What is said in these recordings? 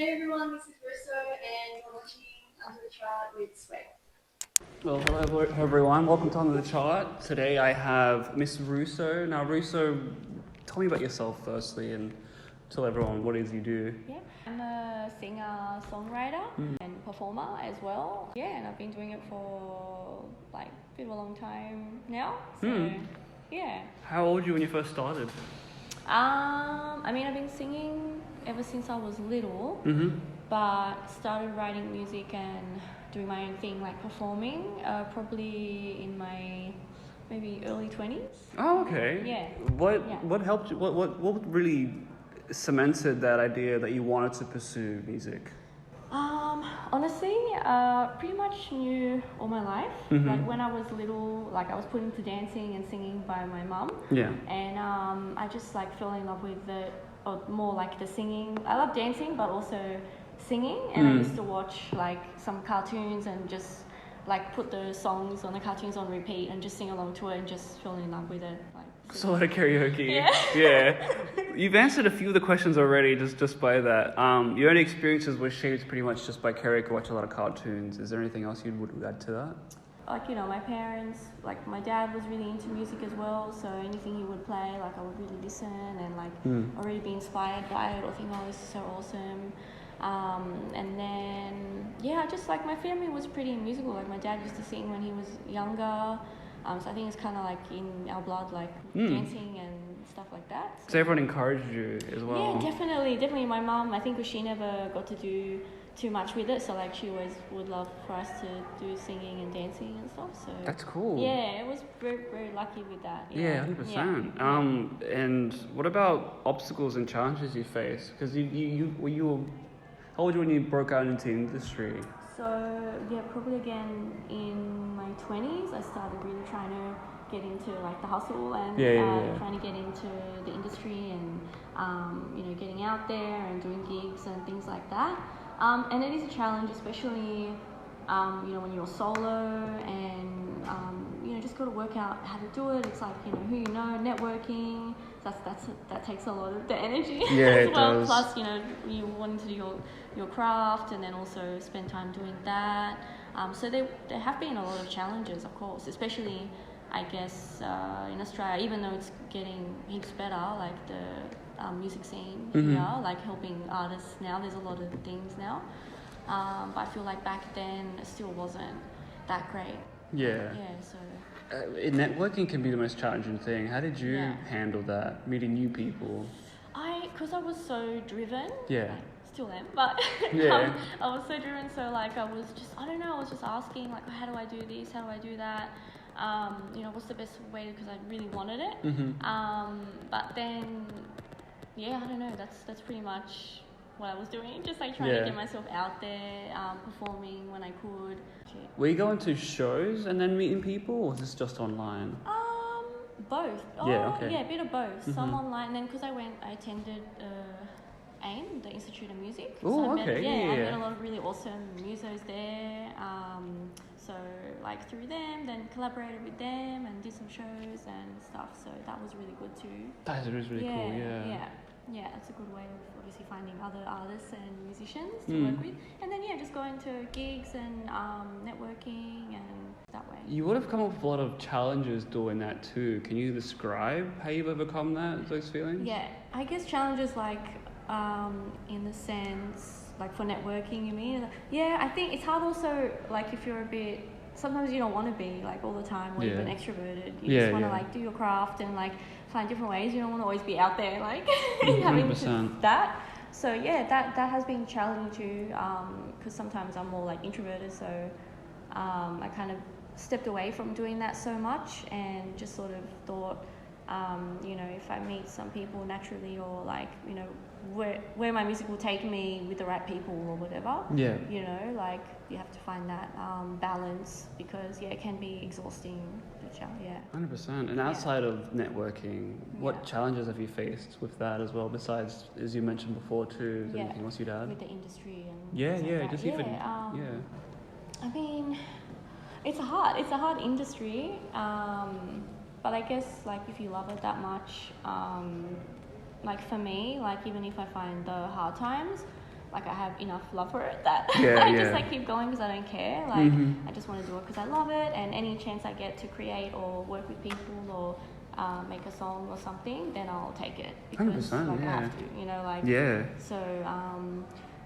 Hey everyone, this is Russo and you're watching Under the Chart with Sway. Well, hello everyone. Welcome to Under the Chart. Today I have Miss Russo. Now, Russo, tell me about yourself firstly and tell everyone what it is you do. Yeah, I'm a singer, songwriter, and performer as well. Yeah, and I've been doing it for like a bit of a long time now. So, yeah. How old were you when you first started? I've been singing ever since I was little, Mm-hmm. but started writing music and doing my own thing, like performing, probably in my maybe early 20s. Oh, okay. Yeah. What helped you? What really cemented that idea that you wanted to pursue music? Honestly, pretty much knew all my life. Mhm. Like when I was little, like I was put into dancing and singing by my mum. Yeah. And I just like fell in love with or more like the singing. I love dancing, but also singing. And I used to watch like some cartoons and just like put the songs on the cartoons on repeat and just sing along to it and just fell in love with it. Like, So a lot of karaoke. Yeah. Yeah. You've answered a few of the questions already just by that. Your own experiences were shaped pretty much just by karaoke, watch a lot of cartoons. Is there anything else you would add to that? like, my parents, like my dad was really into music as well, so anything he would play, like I would really listen and like already be inspired by it or think, oh, this is so awesome. And then, just like my family was pretty musical. Like my dad used to sing when he was younger, so I think it's kind of like in our blood, like dancing and stuff like that. So everyone encouraged you as well? Yeah, definitely. My mum, I think she never got to do too much with it, so like she always would love for us to do singing and dancing and stuff. So That's cool. yeah, it was very, very lucky with that. Yeah, 100%. And what about obstacles and challenges you face? Because you were how old were you when you broke out into industry? So probably again in my 20s, I started really trying to get into like the hustle and trying to get into the industry and getting out there and doing gigs and things like that. And it is a challenge, especially when you're solo and just got to work out how to do it. It's like who networking. That takes a lot of the energy as well. Does. Plus you want to do your craft and then also spend time doing that. So there have been a lot of challenges, of course, especially I guess in Australia, even though it's getting heaps better, like the music scene here, like helping artists now. There's a lot of things now, but I feel like back then it still wasn't that great. Yeah. So Networking can be the most challenging thing. How did you handle that, meeting new people? Because I was so driven. Yeah. Like, still am, but Yeah. I was so driven. So like I was just asking like, how do I do this? How do I do that? What's the best way? Because I really wanted it. But then, I don't know. That's pretty much what I was doing. Just like trying to get myself out there, performing when I could. Were you going to shows and then meeting people, or was this just online? Both. A bit of both. Some online. Then because I attended AIM, the Institute of Music. Oh, I okay. met a lot of really awesome musos there. So like through them, then collaborated with them and did some shows and stuff. So that was really good too. That is really cool. Yeah, it's a good way of obviously finding other artists and musicians to work with. And then just going to gigs and networking and that way. You would have come up with a lot of challenges doing that too. Can you describe how you've overcome those feelings? Yeah, I guess challenges like in the sense like for networking, you mean? Yeah, I think it's hard also like if you're a bit. Sometimes you don't want to be like all the time or even extroverted. You just want to like do your craft and like find different ways. You don't want to always be out there like having that. So that has been challenging too. Because sometimes I'm more like introverted, so I kind of stepped away from doing that so much and just sort of thought, if I meet some people naturally or like where my music will take me with the right people or whatever. Yeah. Like you have to find that balance because it can be exhausting. 100%. And outside of networking, what challenges have you faced with that as well? Besides, as you mentioned before too, is there anything else you'd add? With the industry and I mean, it's a hard industry. But I guess like if you love it that much, like for me, like even if I find the hard times, like I have enough love for it that Yeah, I just like keep going because I don't care. Like I just want to do it because I love it, and any chance I get to create or work with people or make a song or something, then I'll take it because 100%, like yeah. I have to, you know, like Yeah. so.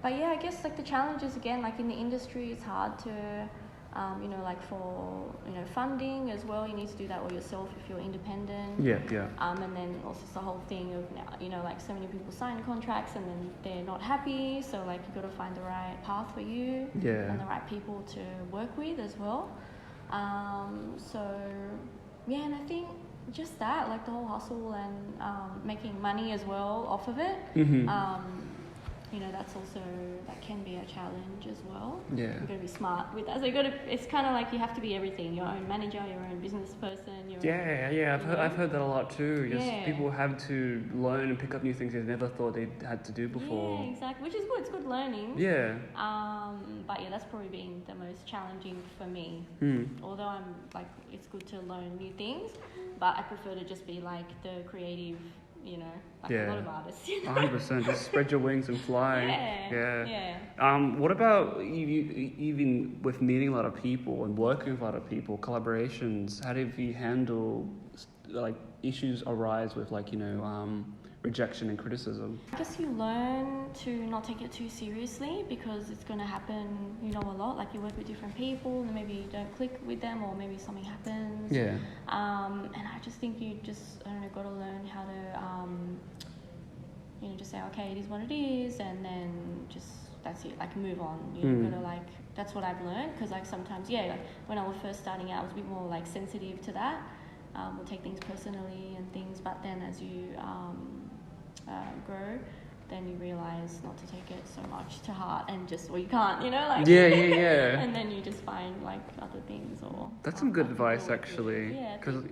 But yeah, I guess like the challenges again, like in the industry, it's hard to. You know, like for, you know, funding as well, you need to do that all yourself if you're independent. Yeah, yeah. And then also it's the whole thing of now, you know, like so many people sign contracts and then they're not happy. So like you've got to find the right path for you and the right people to work with as well. So yeah, and I think just that, like the whole hustle and making money as well off of it. You know, that's also, that can be a challenge as well. Yeah. You've got to be smart with that. So it's kind of like you have to be everything. Your own manager, your own business person. I've heard that a lot too. Just people have to learn and pick up new things they never thought they had to do before. Yeah, exactly. Which is good. It's good learning. Yeah. But yeah, that's probably been the most challenging for me. Although I'm like, it's good to learn new things, but I prefer to just be like the creative, you know, like a lot of artists. You know? 100%. Just spread your wings and fly. What about you, even with meeting a lot of people and working with a lot of people, collaborations? How do you handle like issues arise with like, you know, rejection and criticism? I guess you learn to not take it too seriously because it's going to happen, you know, a lot. Like you work with different people and maybe you don't click with them or maybe something happens. Yeah. And I just think you just, I don't know, got to learn how to, you know, just say, okay, it is what it is, and then just, that's it, like move on. You know, got to like, that's what I've learned because like sometimes, like when I was first starting out, I was a bit more like sensitive to that. We'll take things personally and things, but then as you grow, then you realize not to take it so much to heart and just, well, you can't, you know, like and then you just find like other things or that's some good advice actually, because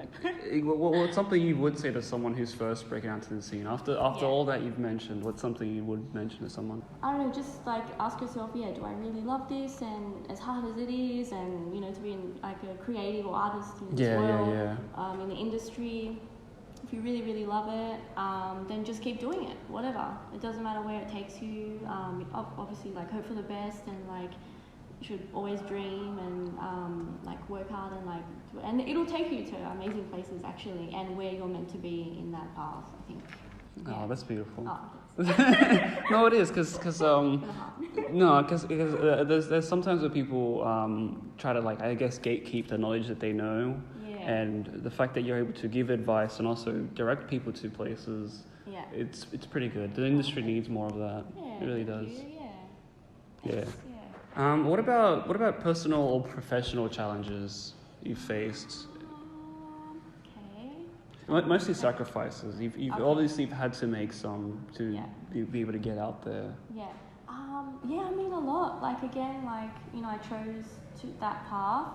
what's something you would say to someone who's first breaking out to the scene after all that you've mentioned? What's something you would mention to someone? I don't know, just like ask yourself, do I really love this, and as hard as it is, and you know, to be in, like a creative or artist in this world, in the industry, if you really, really love it, then just keep doing it, whatever. It doesn't matter where it takes you. Obviously, like, hope for the best, and, like, you should always dream and, like, work hard and it'll take you to amazing places, actually, and where you're meant to be in that path, I think. Yeah. Oh, that's beautiful. Oh, no, it is, because there's sometimes where people try to, like, I guess, gatekeep the knowledge that they know. And the fact that you're able to give advice and also direct people to places, it's pretty good. The industry needs more of that. It really does. What about personal or professional challenges you've faced? Mostly sacrifices. You've obviously had to make some to be able to get out there. I mean a lot. Like again, like, you know, I chose that path.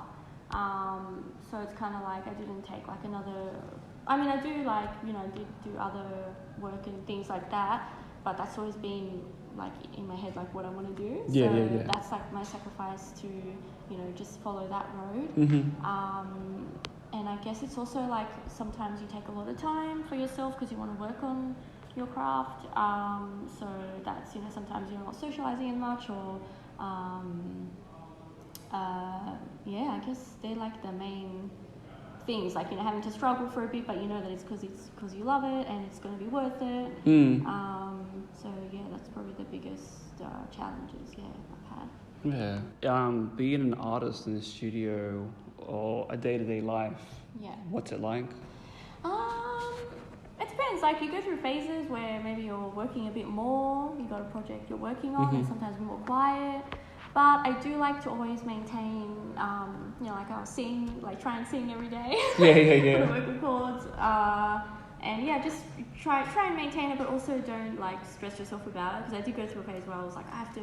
So it's kind of like I didn't take like another. I mean, I do like, you know, I did do other work and things like that, but that's always been like in my head, like what I want to do. So that's like my sacrifice to, you know, just follow that road. And I guess it's also like sometimes you take a lot of time for yourself because you want to work on your craft. So that's, you know, sometimes you're not socializing as much or. I guess they're like the main things, like, you know, having to struggle for a bit, but you know that it's because you love it and it's going to be worth it. So that's probably the biggest challenges I've had. Being an artist in the studio or a day-to-day life, what's it like? It depends. Like, you go through phases where maybe you're working a bit more, you got a project you're working on, and sometimes more quiet. But I do like to always maintain, you know, like I'll sing, like try and sing every day. For the vocal cords. And just try and maintain it, but also don't like stress yourself about it. Because I did go through a phase where I was like, I have to,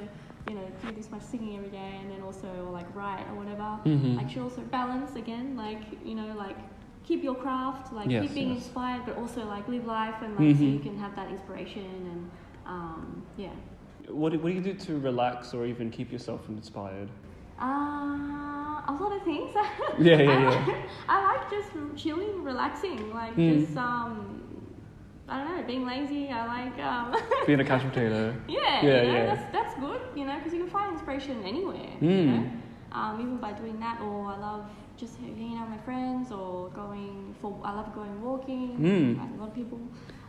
you know, do this much singing every day, and then also like write or whatever. Like, should also balance again, like, you know, like keep your craft, like keep being inspired, but also like live life and like so you can have that inspiration and What do you do to relax or even keep yourself inspired? A lot of things. I like just chilling, relaxing, like just I don't know, being lazy. I like being a couch potato. Yeah, Yeah, you know, yeah. That's good, you know, because you can find inspiration anywhere, Mm. you know, even by doing that. Or I love just hanging out with my friends, or I love going walking, like a lot of people.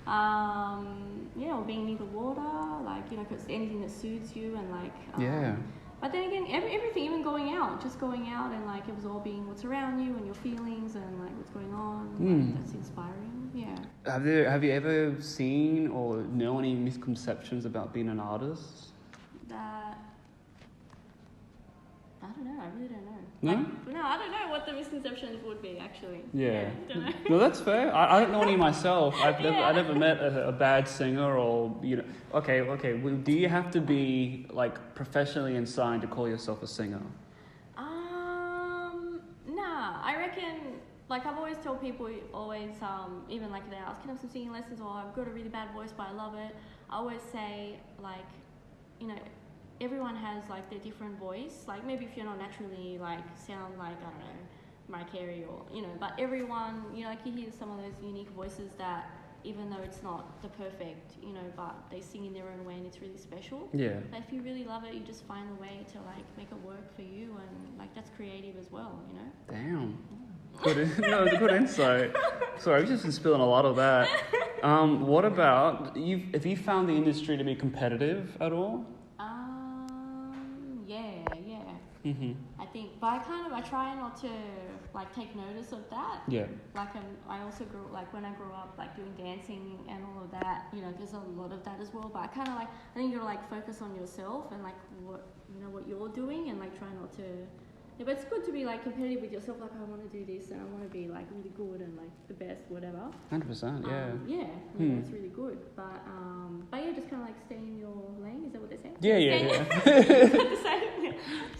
Or being near the water, like, you know, because anything that soothes you and like. Yeah. But then again, everything, even going out and like absorbing what's around you and your feelings and like what's going on, like, that's inspiring. Yeah. Have you ever seen or know any misconceptions about being an artist? That I don't know. I really don't know. No? I don't know what the misconceptions would be actually. Yeah. Don't know. No, that's fair. I don't know any myself. I never met a bad singer or, you know. Okay. Well, do you have to be like professionally inclined to call yourself a singer? Nah. I reckon. Like I've always told people, even like if they ask, can I have some singing lessons, or I've got a really bad voice but I love it. I always say, like, you know, everyone has like their different voice. Like maybe if you're not naturally like sound like, I don't know, Mariah Carey, or, you know, but everyone, you know, like you hear some of those unique voices that even though it's not the perfect, you know, but they sing in their own way and it's really special. Yeah. But if you really love it, you just find a way to like make it work for you, and like that's creative as well, you know. Damn. Good insight. Sorry, I've just been spilling a lot of that. What about have you found the industry to be competitive at all? Yeah. Mm-hmm. I think, but I try not to like take notice of that. Yeah. Like I also grew, like when I grew up, like doing dancing and all of that, you know, there's a lot of that as well. But I think you gotta like focus on yourself and like what you're doing, and like try not to. Yeah, but it's good to be like competitive with yourself. Like I want to do this and I want to be like really good and like the best, whatever. 100%. Yeah. It's really good. But yeah, just kind of like stay in your lane. Is that what they say?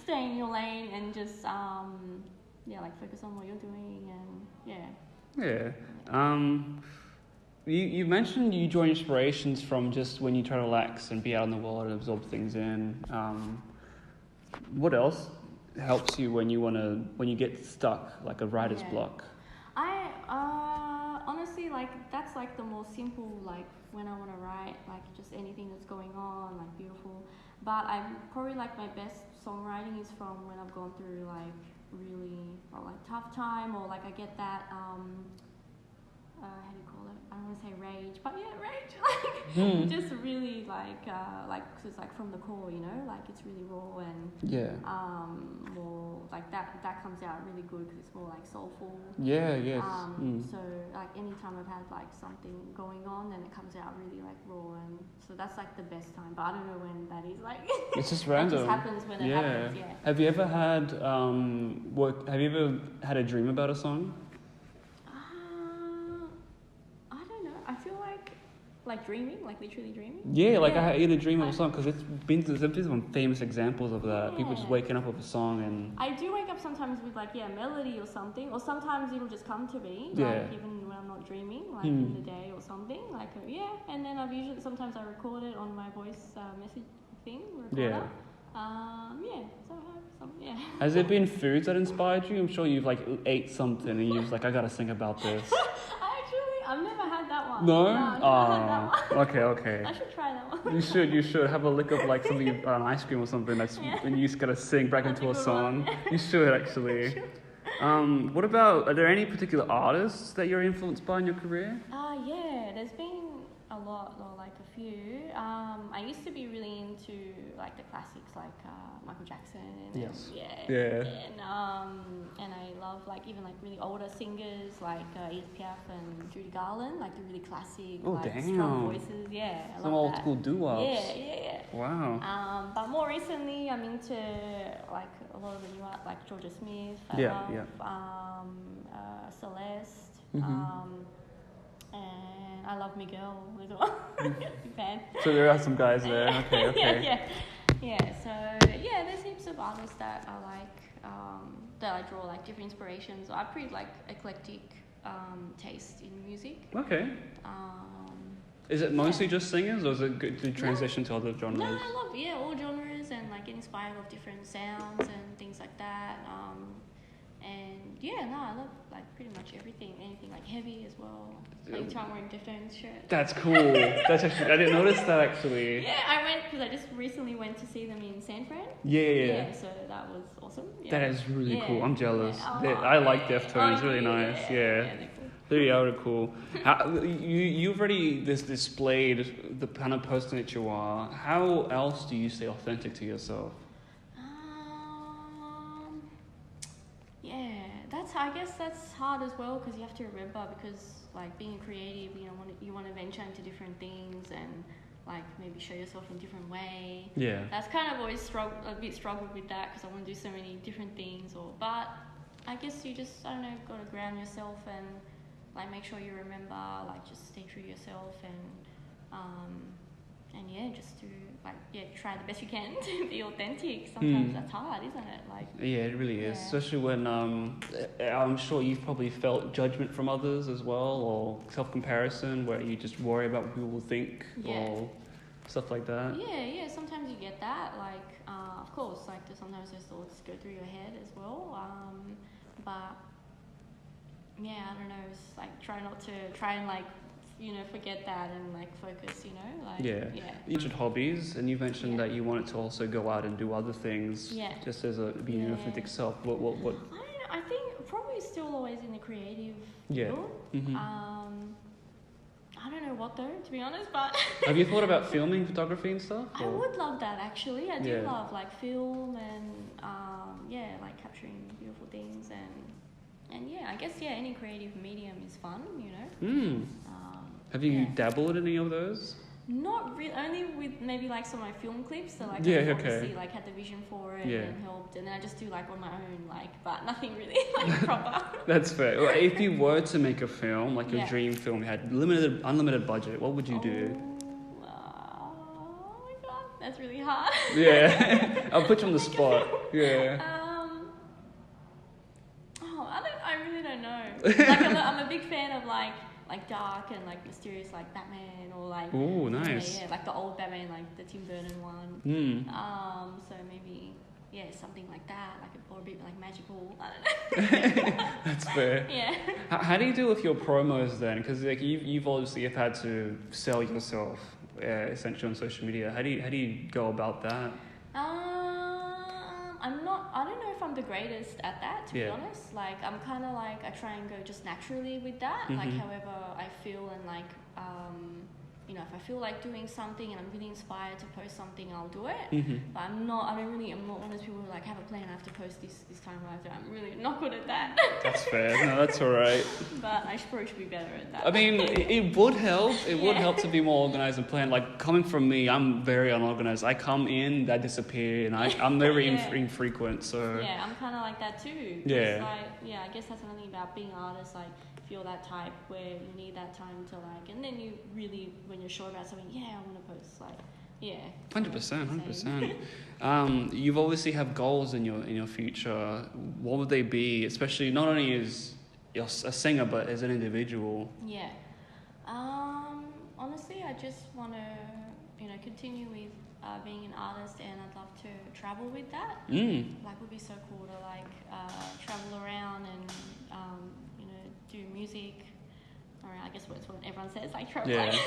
Stay in your lane and just like focus on what you're doing, and You mentioned you draw inspirations from just when you try to relax and be out in the world and absorb things in. What else helps you when you get stuck, like a writer's block? I honestly, like that's like the most simple, like when I want to write, like just anything that's going on, like beautiful. But I probably like my best songwriting is from when I've gone through like really tough time, or like I get that how do you call it? I don't want to say rage, but yeah, rage. Like just really like cause it's like from the core, you know, like it's really raw and more like that comes out really good because it's more like soulful. So like anytime I've had like something going on, then it comes out really like raw, and so that's like the best time. But I don't know when that is. Like it's just random. It just happens when it happens. Yeah. Have you ever had Have you ever had a dream about a song? Like dreaming, like literally dreaming? Yeah, like I had a dream of a song, because there's been some famous examples of that. People just waking up with a song and... I do wake up sometimes with like, a melody or something, or sometimes it'll just come to me, like even when I'm not dreaming, like in the day or something, like and then sometimes I record it on my voice message thing, recorder. So I have some, Has there been foods that inspired you? I'm sure you've like ate something and you're just like, I gotta sing about this. I've never had that one. No? I've never had that one. Okay. I should try that one. You should have a lick of like something, an ice cream or something and you just gotta sing back into a song. You should actually. What about, are there any particular artists that you're influenced by in your career? There's been a lot, or like a few. I used to be really into like the classics, like Michael Jackson. And I love like even like really older singers like Edith Piaf and Judy Garland, like the really classic, strong voices. I some love old that. School doo-wops. Wow. But more recently, I'm into like a lot of the new art, like Georgia Smith. I love Celeste. And I love Miguel as well. Big fan. So there are some guys there. Okay. So there's heaps of artists that I like, that I draw like different inspirations. I have pretty like eclectic taste in music. Okay. Is it mostly just singers, or is it good to transition to other genres? No, I love all genres and like get inspired of different sounds and things like that. And yeah, no, I love like pretty much everything, anything like heavy as well. Anytime I'm wearing Deftones shirt. That's cool. That's actually, I didn't notice that actually. Yeah, I went because I just recently went to see them in San Fran. Yeah. So that was awesome. Yeah. That is really cool. I'm jealous. Yeah. I like Deftones. Really nice. Yeah. They're cool. They are cool. You've already displayed the kind of person that you are. How else do you stay authentic to yourself? Yeah, I guess that's hard as well because you have to remember because like being creative, you want to venture into different things and like maybe show yourself in a different way. Yeah. That's kind of always struggled with that because I want to do so many different things. But I guess you just got to ground yourself and like make sure you remember, like just stay true to yourself and yeah, just to try the best you can to be authentic. Sometimes that's hard, isn't it? Like yeah, it really is. Especially when I'm sure you've probably felt judgment from others as well, or self-comparison where you just worry about what people will think or stuff like that. Yeah. Sometimes you get that. Like of course, like sometimes those thoughts go through your head as well. But yeah, I don't know. It's like try and like forget that and like focus. Yeah. You mentioned hobbies, and you mentioned that you wanted to also go out and do other things. Yeah. Just as being an authentic self. What? I don't know. I think probably still always in the creative field. Mm-hmm. I don't know what though, to be honest. But have you thought about filming, photography, and stuff? I would love that actually. I do love like film and like capturing beautiful things and yeah, I guess any creative medium is fun, Have you dabbled in any of those? Not really, only with maybe like some of my film clips. So like I obviously like had the vision for it and helped, and then I just do like on my own, but nothing really like proper. That's fair. Well, if you were to make a film, like your dream film, you had unlimited budget, what would you do? Oh my god, that's really hard. Yeah, I'll put you on the spot. Yeah. I really don't know. Like I'm a big fan of like dark and like mysterious like Batman or like nice. Yeah, like the old Batman, like the Tim Burton one. So maybe something like that, or a bit like magical. I don't know. That's fair. Yeah. How do you deal with your promos then? Because like you've obviously have had to sell yourself essentially on social media. How do you go about that? I don't know if I'm the greatest at that, to be honest. Like, I'm kind of like, I try and go just naturally with that. Like, however I feel and like, if I feel like doing something and I'm really inspired to post something, I'll do it. But I'm not one of those people who like have a plan, I have to post this time. I'm really not good at that. That's fair. No, that's all right. But I probably should be better at that. I mean, it would help. It would help to be more organized and planned. Like, coming from me, I'm very unorganized. I come in, I disappear, and I'm very infrequent. So yeah, I'm kind of like that too. Yeah. I guess that's something about being an artist. Like, if you're that type where you need that time to like, and then you really, when you're sure about something, I want to post. Like, 100%. You've obviously have goals in your future. What would they be? Especially not only as a singer, but as an individual. Yeah. Honestly, I just want to, continue with being an artist, and I'd love to travel with that. Like, would be so cool to like travel around and do music. Or I guess that's what everyone says, like travel the world.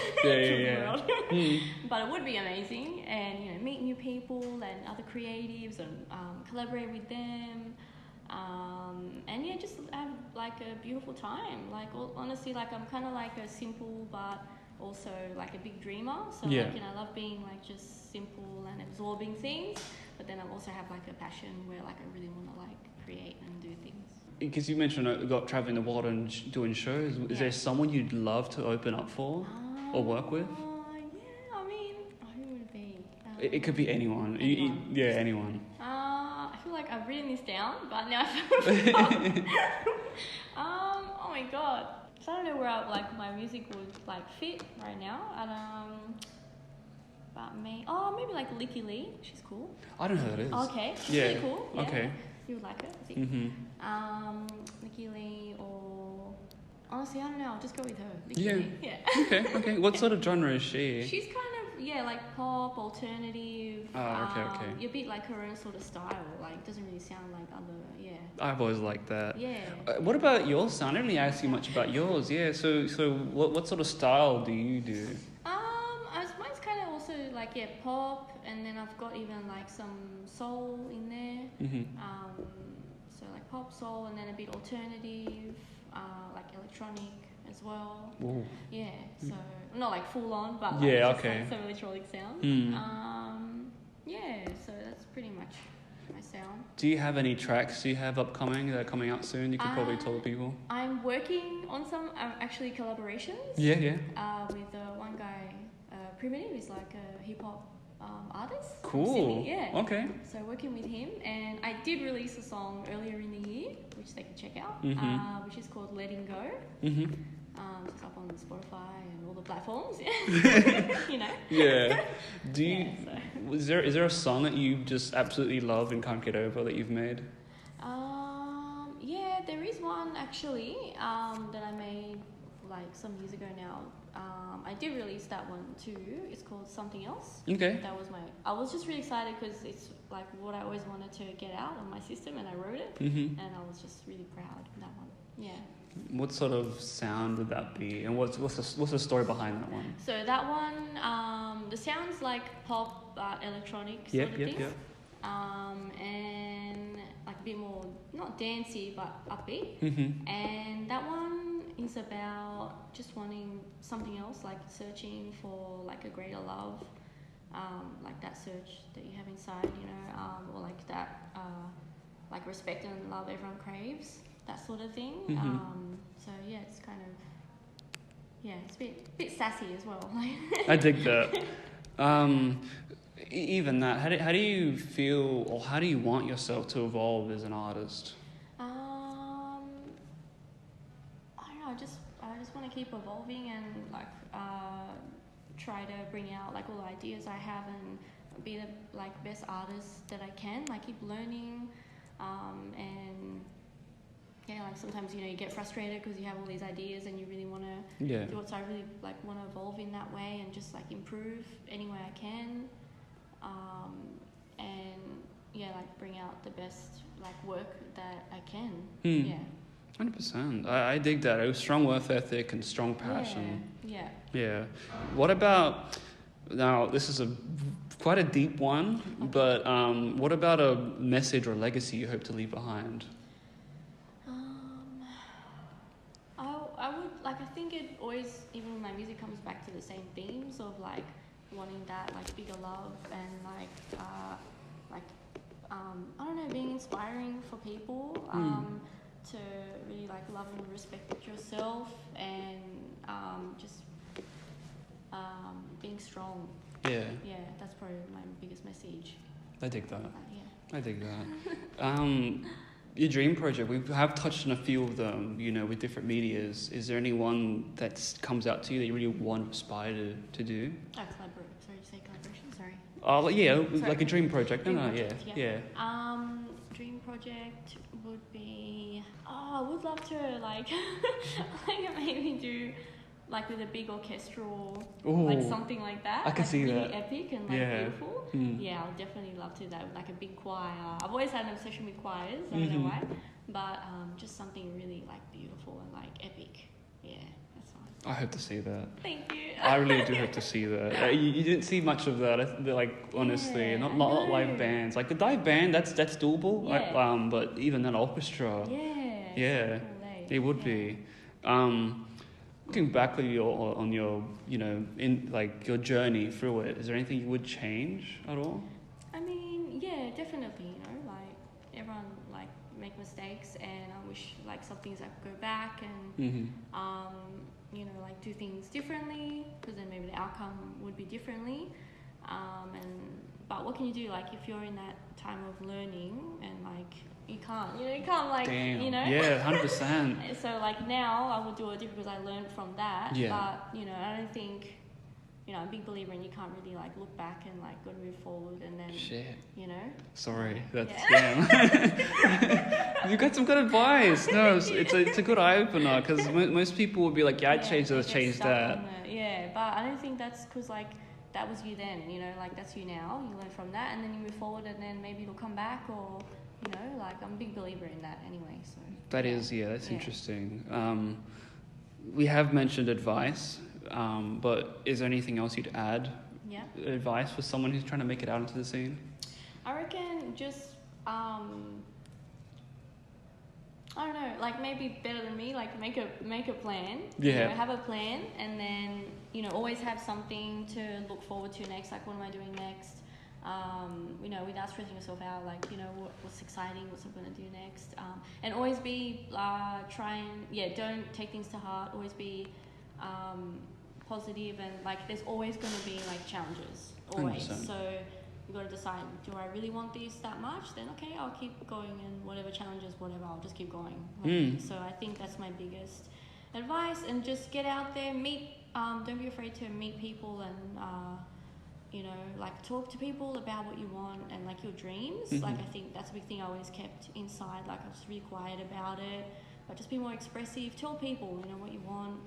But it would be amazing, and meet new people and other creatives and collaborate with them. And just have like a beautiful time. Like, honestly, like I'm kind of like a simple but also like a big dreamer. So I love being like just simple and absorbing things. But then I also have like a passion where like I really want to like create and do things. Because you mentioned got traveling the world and doing shows. Is there someone you'd love to open up for or work with? I mean, who would it be? It could be anyone. Anyone. I feel like I've written this down, but now I forgot. Oh my god. So I don't know where my music would like fit right now. And but maybe like Licky Lee. She's cool. I don't know who that is. Okay. She's really cool. Yeah. Okay. You would like her, I think. Licky Lee, or honestly, I don't know. I'll just go with her. Licky Lee. Yeah. Okay. What sort of genre is she? She's kind of like pop, alternative. Okay. You're a bit like her own sort of style. Like, it doesn't really sound like other. Yeah. I've always liked that. Yeah. What about your sound? I didn't really ask you much about yours. Yeah. So what sort of style do you do? Mine's kind of also like pop, and then I've got even like some soul in there. Mm-hmm. So like pop, soul, and then a bit alternative, like electronic as well. Ooh. Yeah. So not like full on, but like yeah. just Okay. like some electronic sound. Yeah. So that's pretty much my sound. Do you have any tracks you have upcoming that are coming out soon? You could probably tell the people. I'm working on some actually collaborations. Yeah. With one guy, Primitive is like a hip hop artist. from Cool. Sydney. Yeah. Okay. So working with him, and I did release a song earlier in the year, which they can check out, which is called "Letting Go." Mm-hmm. It's up on Spotify and all the platforms. You know. Yeah. Do you? Yeah, Is there a song that you just absolutely love and can't get over that you've made? Yeah, there is one actually that I made like some years ago now. I did release that one too. It's called Something Else. Okay. I was just really excited because it's like what I always wanted to get out on my system, and I wrote it, Mm-hmm. and I was just really proud of that one. Yeah. What sort of sound would that be, and what's the story behind that one? So that one, the sounds like pop, electronic sort of thing. Yep. And like a bit more not dancey but upbeat. Mm-hmm. And that one is about just wanting something else, like searching for like a greater love, like that search that you have inside, or like that, like respect and love everyone craves, that sort of thing. Mm-hmm. So yeah, it's kind of it's a bit sassy as well. I dig that. Even that, how do you feel, or how do you want yourself to evolve as an artist? I don't know. I just want to keep evolving and like try to bring out like all the ideas I have and be the like best artist that I can. Like keep learning, and like sometimes you get frustrated because you have all these ideas and you really want to do it. So I really like want to evolve in that way and just like improve any way I can, and like bring out the best like work that I can. 100%. I dig that. It was strong work ethic and strong passion. Yeah. What about, now this is quite a deep one, but what about a message or legacy you hope to leave behind? I would like, I think it always, even when my music comes back to the same themes of like wanting that like bigger love and like I don't know, being inspiring for people, to really like love and respect yourself, and just being strong. Yeah, that's probably my biggest message. I dig that. Yeah. I dig that. Your dream project, we have touched on a few of them, with different medias. Is there any one that comes out to you that you really want to aspire to do? Sorry, did you say collaboration? Sorry. Sorry. Like a dream project. Yeah. Dream project would be, I would love to like maybe do like with a big orchestral, like something like that. I can see really that. Epic and like beautiful. Yeah, I'll definitely love to do that with like a big choir. I've always had an obsession with choirs. I don't know why, but just something really like beautiful and like epic. Yeah, that's fine. I hope to see that. Thank you. I really do hope to see that. You didn't see much of that, like, honestly. Not live bands. Like, the live band, that's doable. Yeah. But even that orchestra. Yeah. Cool, it would be. Looking back on your, in like your journey through it, is there anything you would change at all? I mean, yeah, definitely. Like everyone like make mistakes, and I wish like some things I could go back and like do things differently, because then maybe the outcome would be differently. But what can you do? Like if you're in that time of learning and like you can't like, Damn. Yeah, 100%. So like now I would do it different because I learned from that. Yeah. But I don't think, I'm a big believer in you can't really like look back and like go to move forward and then Sorry, that's you got some good advice. No, it's a good eye opener, because most people would be like, I'd change this, change that. But I don't think that's because like that was you then, you know, like that's you now. You learn from that, and then you move forward, and then maybe it'll come back, or you know, like I'm a big believer in that anyway. So that's interesting. We have mentioned advice, but is there anything else you'd add? Yeah. Advice for someone who's trying to make it out into the scene? I reckon just I don't know, like maybe better than me, like make a plan. Yeah. You know, have a plan, and then, you know, always have something to look forward to next. Like, what am I doing next? You know, without stressing yourself out, like, you know, what's exciting, what's I'm going to do next. And always be, don't take things to heart. Always be positive, and like, there's always going to be like challenges, always. 100%. So you got to decide, do I really want this that much? Then okay, I'll keep going, and whatever challenges, whatever, I'll just keep going. So I think that's my biggest advice, and just get out there, meet, don't be afraid to meet people, and you know, like talk to people about what you want and like your dreams. Like, I think that's a big thing I always kept inside. Like, I was really quiet about it, but just be more expressive. Tell people, you know, what you want.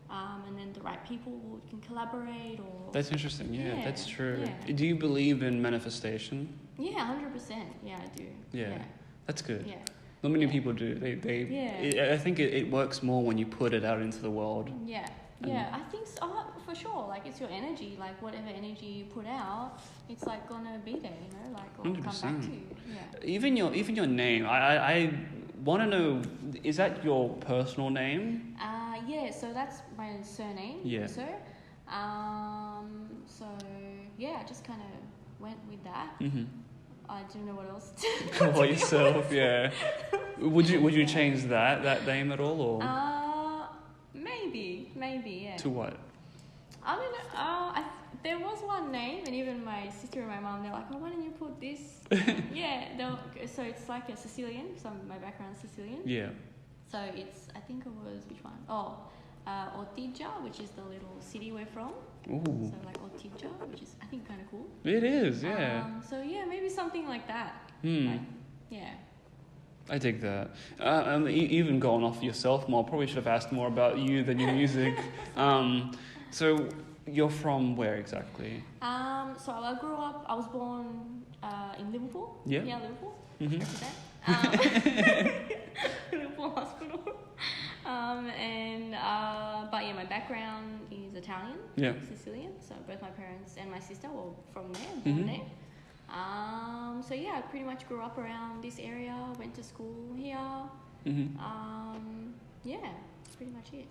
And then the right people can collaborate, or... That's interesting, yeah, that's true. Yeah. Do you believe in manifestation? Yeah, 100%. Yeah, I do. Yeah. That's good. Yeah. Not many people do. I think it works more when you put it out into the world. Yeah. Yeah, I think so, for sure. Like, it's your energy. Like, whatever energy you put out, it's like gonna be there, you know, like, or 100%. come back to you. Yeah. Even your name, I want to know, is that your personal name? Yeah, so that's my surname, Russo. So yeah, I just kind of went with that. I don't know what else to Call yourself, yeah. Would you change that name at all, or? Maybe, yeah. To what? I don't know. There was one name, and even my sister and my mum, they're like, "Oh, why don't you put this?" So it's like a Sicilian. So my background is Sicilian. Yeah. So it's, I think it was, which one? Ortigia, which is the little city we're from. Ooh. So like Ortigia, which is, I think, kind of cool. It is, yeah. So yeah, maybe something like that. Like, yeah. I dig that. Even going off yourself more, probably should have asked more about you than your music. So you're from where exactly? So I was born in Liverpool. Yeah. Yeah, Liverpool. Mm-hmm. Liverpool Hospital. But yeah, my background is Italian, Sicilian. So both my parents and my sister were from there, born there. So yeah, I pretty much grew up around this area, went to school here. Yeah, that's pretty much it.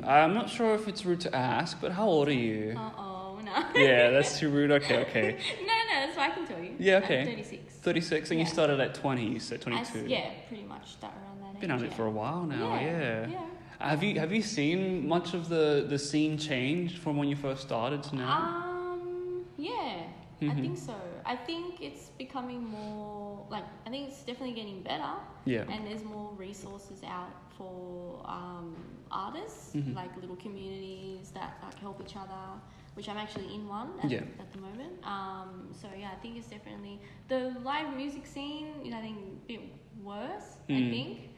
I'm not sure if it's rude to ask, but how old are you? No. Yeah, that's too rude. Okay. No, that's why I can tell you. Yeah, okay. I'm 36. 36, and you started at 20, you said 22. Yeah, pretty much that around that age. Been at it for a while now, yeah. Yeah. Have you seen much of the scene change from when you first started to now? Yeah, I think so. I think it's becoming more, like, I think it's definitely getting better. Yeah. And there's more resources out for artists, like little communities that like help each other, which I'm actually in one at the moment. So yeah, I think it's definitely, the live music scene is, I think, a bit worse, I think.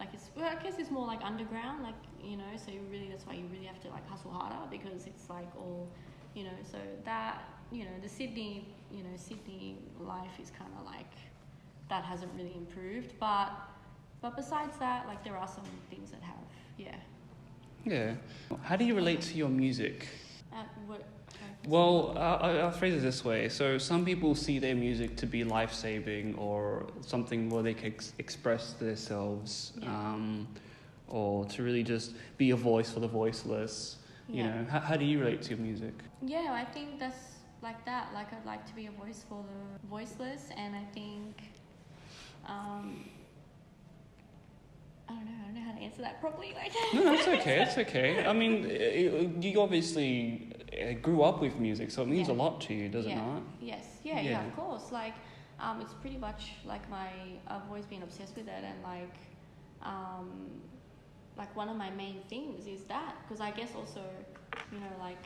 Like it's, well, I guess it's more like underground, like, you know, so that's why you really have to like hustle harder, because it's like all, you know, so that, you know, the Sydney life is kind of like, that hasn't really improved, but besides that, like, there are some things that have, Yeah. How do you relate to your music? What? Well, I'll phrase it this way. So some people see their music to be life-saving, or something where they can express themselves, or to really just be a voice for the voiceless. You know, how do you relate to your music? Yeah, I think that's like that. Like, I'd like to be a voice for the voiceless, and I think, I don't know how to answer that properly. Like, no, that's okay. It's okay. I mean, you obviously grew up with music, so it means a lot to you, does it not? Yes. Yeah, of course. Like, it's pretty much like I've always been obsessed with it, and like one of my main things is that, because I guess also, you know, like,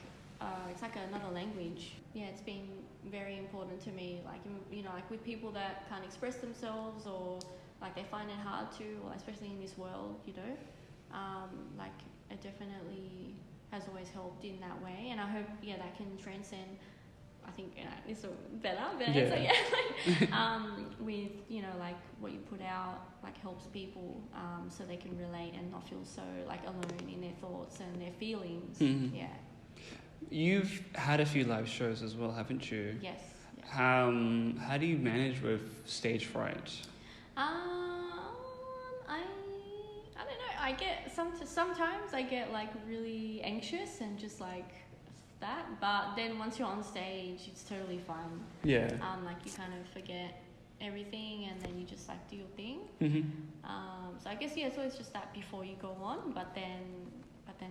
it's like another language. Yeah, it's been very important to me. Like, you know, like with people that can't express themselves, or like they find it hard to, or especially in this world, you know, like, I definitely has always helped in that way, and I hope that can transcend. I think it's better. With like what you put out, like helps people, so they can relate and not feel so like alone in their thoughts and their feelings. Mm-hmm. Yeah. You've had a few live shows as well, haven't you? Yes. How do you manage with stage fright? I don't know. I get sometimes I get like really anxious and just like that, but then once you're on stage, it's totally fun. Yeah. Like you kind of forget everything and then you just like do your thing. Mm-hmm. So I guess it's always just that before you go on, but then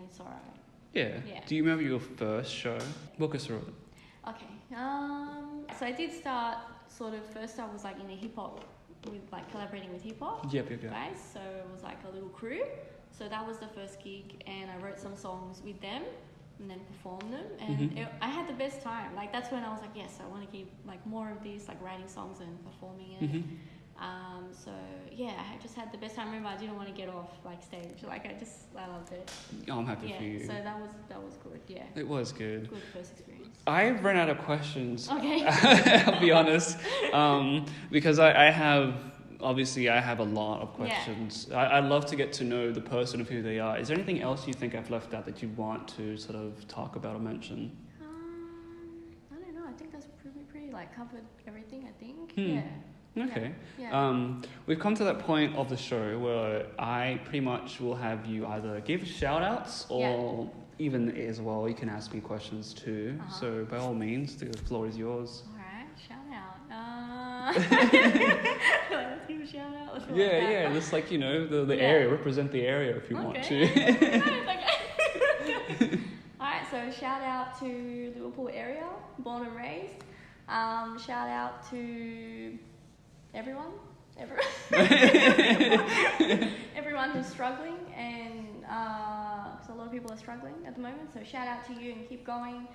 it's alright. Yeah. Do you remember your first show? Walk us through it. Okay. So I did start first I was like in a hip hop with like collaborating with hip hop. Yep. Guys. So it was like a little crew. So that was the first gig, and I wrote some songs with them and then performed them, and I had the best time. Like that's when I was like, yes, I want to keep like more of these, like writing songs and performing it. Mm-hmm. So yeah, I just had the best time. I remember I didn't want to get off like stage. Like I loved it. Oh, I'm happy for you. So that was good. Yeah. It was good. Good first experience. I've run out of questions. Okay. I'll be honest, because I have a lot of questions. Yeah. I'd love to get to know the person of who they are. Is there anything else you think I've left out that you want to sort of talk about or mention? I don't know. I think that's pretty like covered everything. I think. Yeah. Okay. Yeah. We've come to that point of the show where I pretty much will have you either give shout outs or even as well, you can ask me questions too. Uh-huh. So by all means, the floor is yours. All right, shout out. Let's give a shout out. Yeah, just like, the area, represent the area if you want to. All right, so shout out to Liverpool area, born and raised. Shout out to everyone who's struggling, and because a lot of people are struggling at the moment. So shout out to you and keep going.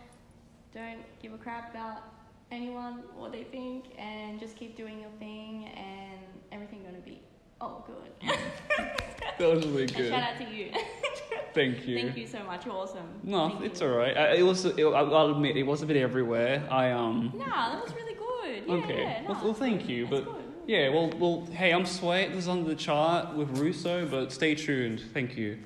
Don't give a crap about anyone, what they think, and just keep doing your thing, and everything's gonna be good. That was really good. And shout out to you. Thank you. Thank you so much. You're awesome. No, it's alright. I'll admit, it was a bit everywhere. No, that was really good. Yeah, okay. Yeah, no, well, thank you. But good. yeah, well, hey, I'm Sway. This is on the chart with Russo, but stay tuned. Thank you.